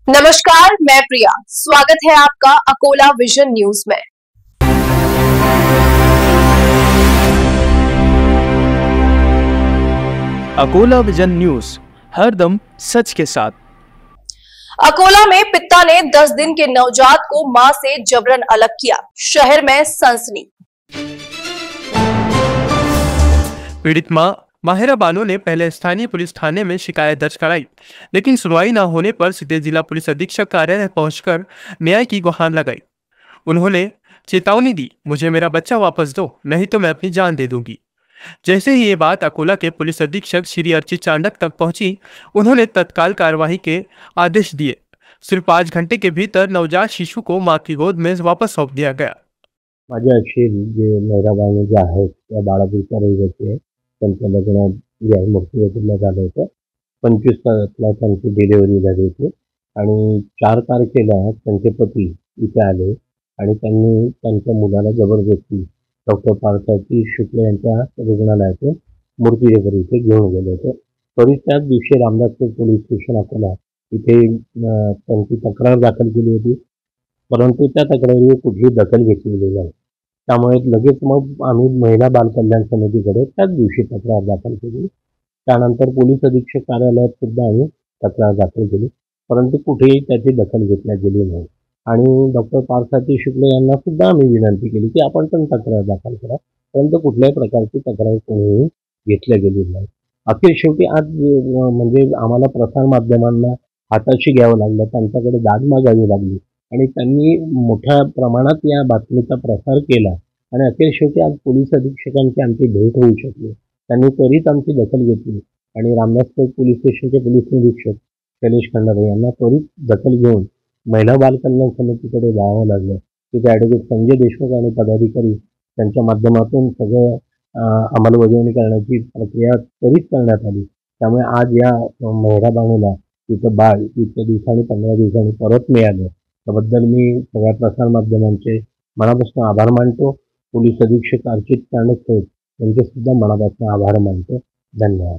नमस्कार, मैं प्रिया। स्वागत है आपका अकोला विजन न्यूज में। अकोला विजन न्यूज, हरदम सच के साथ। अकोला में पिता ने 10 दिन के नवजात को मां से जबरन अलग किया, शहर में सनसनी। पीड़ित मां माहिरा बानो ने पहले स्थानीय पुलिस थाने में शिकायत दर्ज कराई, लेकिन सुनवाई न होने पर सीधे जिला पुलिस अधीक्षक कार्यालय पहुंचकर न्याय की गुहार लगाई। उन्होंने चेतावनी दी, मुझे मेरा बच्चा वापस दो, नहीं तो मैं अपनी जान दे दूंगी। जैसे ही ये बात अकोला के पुलिस अधीक्षक श्री अर्चित चांडक तक पहुंची, उन्होंने तत्काल कार्यवाही के आदेश दिए। सिर्फ 5 घंटे के भीतर नवजात शिशु को मां की गोद में वापस सौंप दिया गया। माझ्या अक्षरी जे माहिरा बानो जे आहेत त्या बाळापूरच्या रहिवासी आहेत. त्यांचं लग्न जे आहे मूर्तिजापूरला झालं होतं. 25 तारखेला त्यांची डिलिव्हरी झाली होती आणि 4 तारखेला त्यांचे पती इथे आले आणि त्यांनी त्यांच्या मुलाला जबरदस्ती डॉक्टर पार्थसारथी शुक्ल यांच्या रुग्णालयातून मूर्तिजापूर इथे घेऊन गेले होते. तरी त्याच दिवशी रामदासपूर पोलीस स्टेशन अकोला इथे त्यांची तक्रार दाखल केली होती, परंतु त्या तक्रारीवर कुठलीही दखल घेतलेली नाही. त्यामुळे लगेच मग आम्ही महिला बाल कल्याण समितीकडे त्याच दिवशी तक्रार दाखल केली. त्यानंतर पोलीस अधीक्षक कार्यालयात सुद्धा आम्ही तक्रार दाखल केली, परंतु कुठेही त्याची दखल घेतली गेली नाही. आणि डॉक्टर पार्थसारथी शुक्ल यांना सुद्धा आम्ही विनंती केली की आपण पण तक्रार दाखल करा, परंतु कुठल्याही प्रकारची तक्रार कोणीही घेतल्या गेली नाही. अखेर शेवटी आज म्हणजे आम्हाला प्रसारमाध्यमांना हाताशी घ्यावं लागलं, त्यांच्याकडे दाद मागावी लागली आणि त्यांनी मोठ्या प्रमाणात या बातमीचा प्रसार केला आणि अखेर शेवटी आज पोलीस अधीक्षकांची आमची भेट होऊ शकली. त्यांनी त्वरित आमची दखल घेतली आणि रामदासपूर पोलीस स्टेशनचे पोलीस निरीक्षक शैलेश खंडारे यांना त्वरित दखल घेऊन महिला बाल कल्याण समितीकडे जावं लागलं. तिथे ॲडव्होकेट संजय देशमुख आणि पदाधिकारी त्यांच्या माध्यमातून सगळं अंमलबजावणी करण्याची प्रक्रिया त्वरित करण्यात आली. त्यामुळे आज या महिला बानूला तिचं बाळ इतक्या दिवसांनी 15 दिवसांनी परत मिळालं. त्याबद्दल मी सगळ्या प्रसारमाध्यमांचे मनापासून आभार मानतो. पोलीस अधीक्षक अर्चित चांडक साहेब यांचे सुद्धा मनापासून आभार मानतो. धन्यवाद.